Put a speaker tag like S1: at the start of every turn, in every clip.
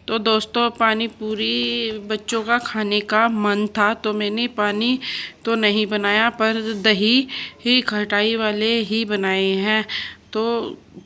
S1: तो दोस्तों पानी पूरी बच्चों का खाने का मन था, तो मैंने पानी तो नहीं बनाया पर दही ही खटाई वाले ही बनाए हैं। तो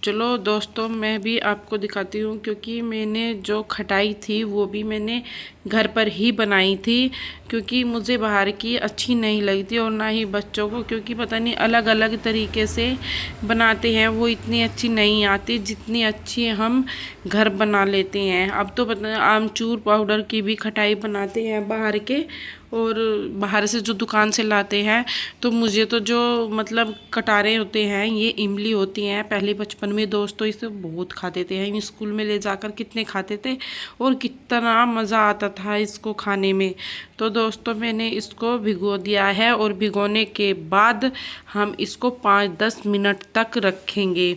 S1: चलो दोस्तों मैं भी आपको दिखाती हूँ, क्योंकि मैंने जो खटाई थी वो भी मैंने घर पर ही बनाई थी, क्योंकि मुझे बाहर की अच्छी नहीं लगती और ना ही बच्चों को, क्योंकि पता नहीं अलग अलग तरीके से बनाते हैं, वो इतनी अच्छी नहीं आती जितनी अच्छी हम घर बना लेते हैं। अब तो पता आमचूर पाउडर की भी खटाई बनाते हैं बाहर के, और बाहर से जो दुकान से लाते हैं। तो मुझे तो जो मतलब कटारे होते हैं, ये इमली होती हैं। पहले बचपन में दोस्तों इसे बहुत खाते थे, हम स्कूल में ले जाकर कितने खाते थे और कितना मज़ा आता था इसको खाने में। तो दोस्तों मैंने इसको भिगो दिया है, और भिगोने के बाद हम इसको 5-10 मिनट तक रखेंगे।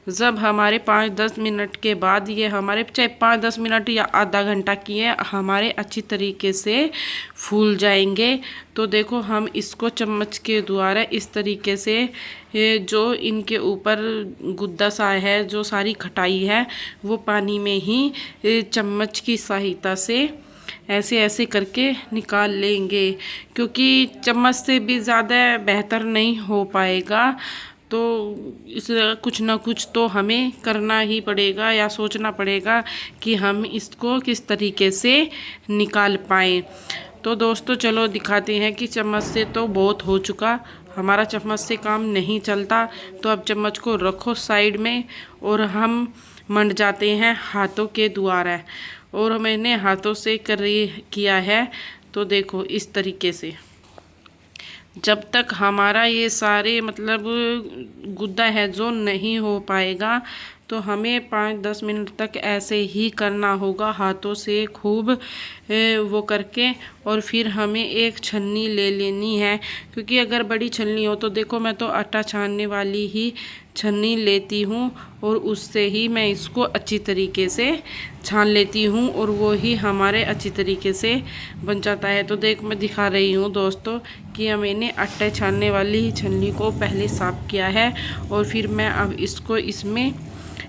S1: जब हमारे 5-10 मिनट के बाद ये हमारे चाहे 5-10 मिनट या आधा घंटा किए हमारे अच्छी तरीके से फूल जाएंगे। तो देखो हम इसको चम्मच के द्वारा इस तरीके से जो इनके ऊपर गुद्दा सा है, जो सारी खटाई है, वो पानी में ही चम्मच की सहायता से ऐसे ऐसे करके निकाल लेंगे, क्योंकि चम्मच से भी ज़्यादा बेहतर नहीं हो पाएगा। तो इस कुछ ना कुछ तो हमें करना ही पड़ेगा या सोचना पड़ेगा कि हम इसको किस तरीके से निकाल पाएँ। तो दोस्तों चलो दिखाते हैं कि चम्मच से तो बहुत हो चुका, हमारा चम्मच से काम नहीं चलता। तो अब चम्मच को रखो साइड में और हम मंड जाते हैं हाथों के द्वारा, और मैंने हाथों से किया है। तो देखो इस तरीके से जब तक हमारा ये सारे मतलब गुद्दा है जो नहीं हो पाएगा, तो हमें 5-10 मिनट तक ऐसे ही करना होगा हाथों से खूब वो करके। और फिर हमें एक छन्नी ले लेनी है, क्योंकि अगर बड़ी छन्नी हो तो देखो मैं तो आटा छानने वाली ही छन्नी लेती हूँ, और उससे ही मैं इसको अच्छी तरीके से छान लेती हूँ, और वो ही हमारे अच्छी तरीके से बन जाता है। तो देख मैं दिखा रही हूँ दोस्तों कि मैंने आटे छानने वाली ही छन्नी को पहले साफ़ किया है, और फिर मैं अब इसको इसमें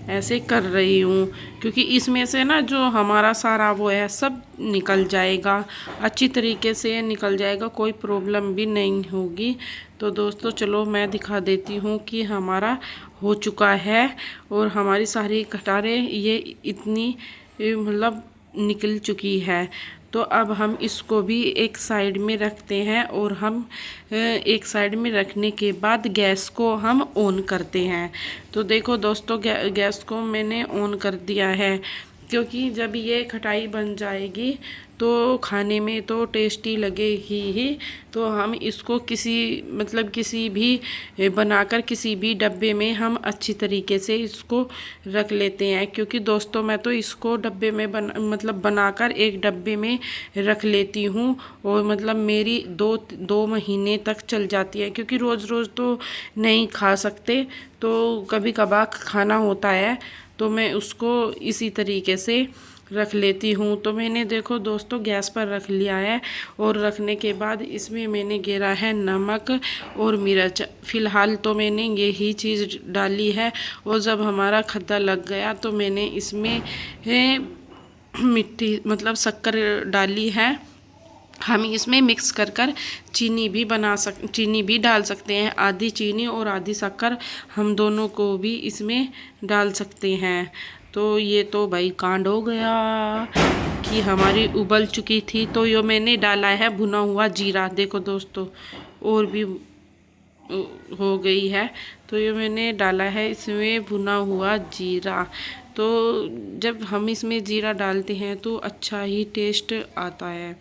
S1: ऐसे कर रही हूँ, क्योंकि इसमें से ना जो हमारा सारा वो है सब निकल जाएगा, अच्छी तरीके से निकल जाएगा, कोई प्रॉब्लम भी नहीं होगी। तो दोस्तों चलो मैं दिखा देती हूँ कि हमारा हो चुका है, और हमारी सारी कटारें ये इतनी मतलब निकल चुकी है। तो अब हम इसको भी एक साइड में रखते हैं, और हम एक साइड में रखने के बाद गैस को हम ऑन करते हैं। तो देखो दोस्तों गैस को मैंने ऑन कर दिया है, क्योंकि जब ये खटाई बन जाएगी तो खाने में तो टेस्टी लगेगी ही। तो हम इसको किसी भी बनाकर किसी भी डब्बे में हम अच्छी तरीके से इसको रख लेते हैं, क्योंकि दोस्तों मैं तो इसको डब्बे में बनाकर एक डब्बे में रख लेती हूँ, और मतलब मेरी 2 महीने तक चल जाती है, क्योंकि रोज़ रोज़ तो नहीं खा सकते, तो कभी कभार खाना होता है, तो मैं उसको इसी तरीके से रख लेती हूँ। तो मैंने देखो दोस्तों गैस पर रख लिया है, और रखने के बाद इसमें मैंने गिरा है नमक और मिर्च। फ़िलहाल तो मैंने यही चीज़ डाली है, और जब हमारा खद्दा लग गया तो मैंने इसमें मिट्टी मतलब शक्कर डाली है। हम इसमें मिक्स कर चीनी भी डाल सकते हैं, आधी चीनी और आधी शक्कर, हम दोनों को भी इसमें डाल सकते हैं। तो ये तो भाई कांड हो गया कि हमारी उबल चुकी थी। तो ये मैंने डाला है भुना हुआ जीरा, देखो दोस्तों और भी हो गई है। तो ये मैंने डाला है इसमें भुना हुआ जीरा। तो जब हम इसमें जीरा डालते हैं तो अच्छा ही टेस्ट आता है।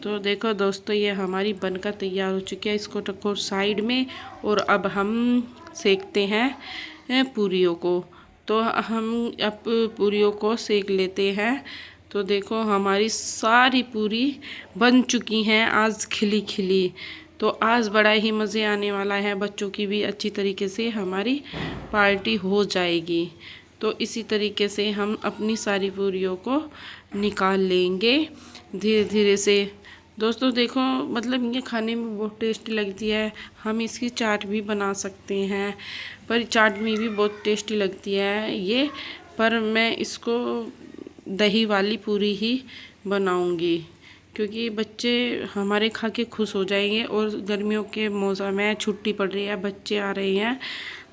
S1: तो देखो दोस्तों ये हमारी बनकर तैयार हो चुकी है, इसको रखो साइड में, और अब हम सेकते हैं पूरियों को। तो हम अब पूरियों को सेक लेते हैं। तो देखो हमारी सारी पूरी बन चुकी हैं आज खिली खिली। तो आज बड़ा ही मज़े आने वाला है, बच्चों की भी अच्छी तरीके से हमारी पार्टी हो जाएगी। तो इसी तरीके से हम अपनी सारी पूरियों को निकाल लेंगे धीरे धीरे से। दोस्तों देखो मतलब ये खाने में बहुत टेस्टी लगती है, हम इसकी चाट भी बना सकते हैं, पर चाट में भी बहुत टेस्टी लगती है ये। पर मैं इसको दही वाली पूरी ही बनाऊंगी, क्योंकि बच्चे हमारे खा के खुश हो जाएंगे। और गर्मियों के मौसम है, छुट्टी पड़ रही है, बच्चे आ रहे हैं,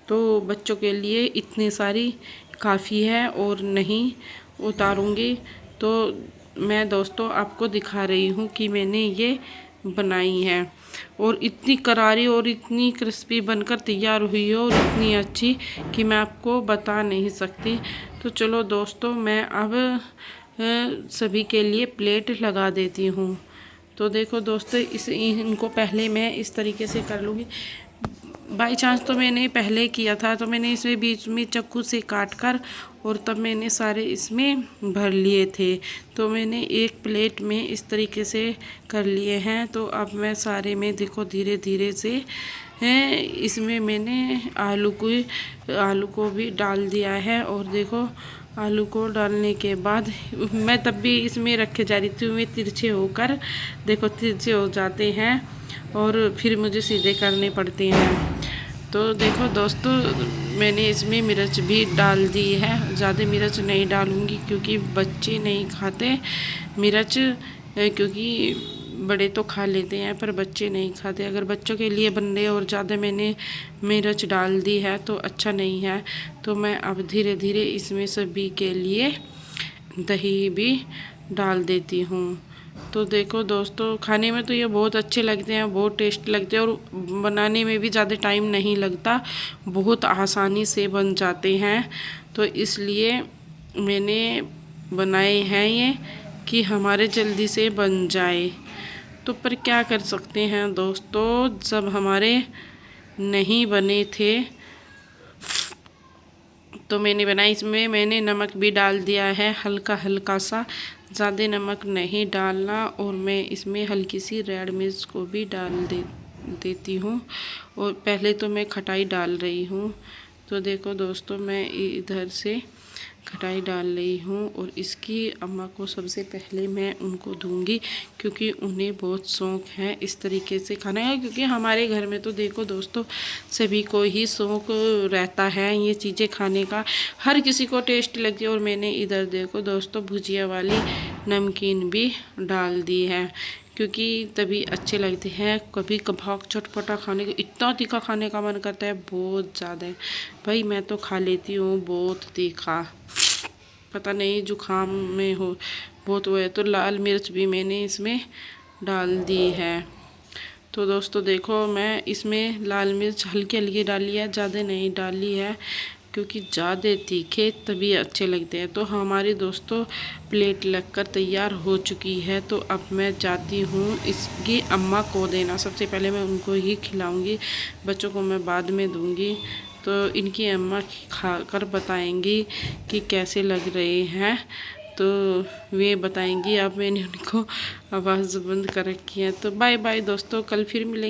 S1: तो बच्चों के लिए इतनी सारी काफ़ी है और नहीं उतारूंगी। तो मैं दोस्तों आपको दिखा रही हूँ कि मैंने ये बनाई है, और इतनी करारी और इतनी क्रिस्पी बनकर तैयार हुई है और इतनी अच्छी कि मैं आपको बता नहीं सकती। तो चलो दोस्तों, मैं अब सभी के लिए प्लेट लगा देती हूँ। तो देखो दोस्तों, इनको पहले मैं इस तरीके से कर लूँगी। बाई चांस तो मैंने पहले किया था, तो मैंने इसमें बीच में चाकू से काट कर और तब मैंने सारे इसमें भर लिए थे। तो मैंने एक प्लेट में इस तरीके से कर लिए हैं। तो अब मैं सारे में देखो धीरे धीरे से इसमें मैंने आलू को भी डाल दिया है। और देखो आलू को डालने के बाद मैं तब भी इसमें रखे जा रही थी, वे तिरछे होकर देखो तिरछे हो जाते हैं और फिर मुझे सीधे करने पड़ते हैं। तो देखो दोस्तों, मैंने इसमें मिर्च भी डाल दी है। ज़्यादा मिर्च नहीं डालूँगी क्योंकि बच्चे नहीं खाते मिर्च, क्योंकि बड़े तो खा लेते हैं पर बच्चे नहीं खाते। अगर बच्चों के लिए बन रहे और ज़्यादा मैंने मिर्च डाल दी है तो अच्छा नहीं है। तो मैं अब धीरे धीरे इसमें सभी के लिए दही भी डाल देती हूँ। तो देखो दोस्तों, खाने में तो ये बहुत अच्छे लगते हैं, बहुत टेस्ट लगते हैं, और बनाने में भी ज़्यादा टाइम नहीं लगता, बहुत आसानी से बन जाते हैं। तो इसलिए मैंने बनाए हैं ये कि हमारे जल्दी से बन जाए। तो पर क्या कर सकते हैं दोस्तों, जब हमारे नहीं बने थे तो मैंने बनाई। इसमें मैंने नमक भी डाल दिया है, हल्का हल्का सा, ज़्यादा नमक नहीं डालना। और मैं इसमें हल्की सी रेड मिर्च को भी डाल देती हूँ। और पहले तो मैं खटाई डाल रही हूँ। तो देखो दोस्तों, मैं इधर से खटाई डाल रही हूँ, और इसकी अम्मा को सबसे पहले मैं उनको दूंगी, क्योंकि उन्हें बहुत शौक़ है इस तरीके से खाने का। क्योंकि हमारे घर में तो देखो दोस्तों, सभी को ही शौक़ रहता है ये चीज़ें खाने का, हर किसी को टेस्ट लगती है। और मैंने इधर देखो दोस्तों, भुजिया वाली नमकीन भी डाल दी है, क्योंकि तभी अच्छे लगते हैं। कभी कभार चटपटा खाने का, इतना तीखा खाने का मन करता है बहुत ज़्यादा। भाई मैं तो खा लेती हूँ बहुत तीखा, पता नहीं जुकाम में हो बहुत वो है। तो लाल मिर्च भी मैंने इसमें डाल दी है। तो दोस्तों देखो, मैं इसमें लाल मिर्च हल्की हल्की डाली है, ज़्यादा नहीं डाली है, क्योंकि ज़्यादा तीखे तभी अच्छे लगते हैं। तो हमारी दोस्तों प्लेट लगकर तैयार हो चुकी है। तो अब मैं जाती हूँ इसकी अम्मा को देना। सबसे पहले मैं उनको ही खिलाऊंगी, बच्चों को मैं बाद में दूंगी। तो इनकी अम्मा खाकर बताएंगी कि कैसे लग रहे हैं, तो वे बताएंगी। अब मैंने उनको आवाज़ बंद कर रखी है। तो बाय बाय दोस्तों, कल फिर मिलेंगे।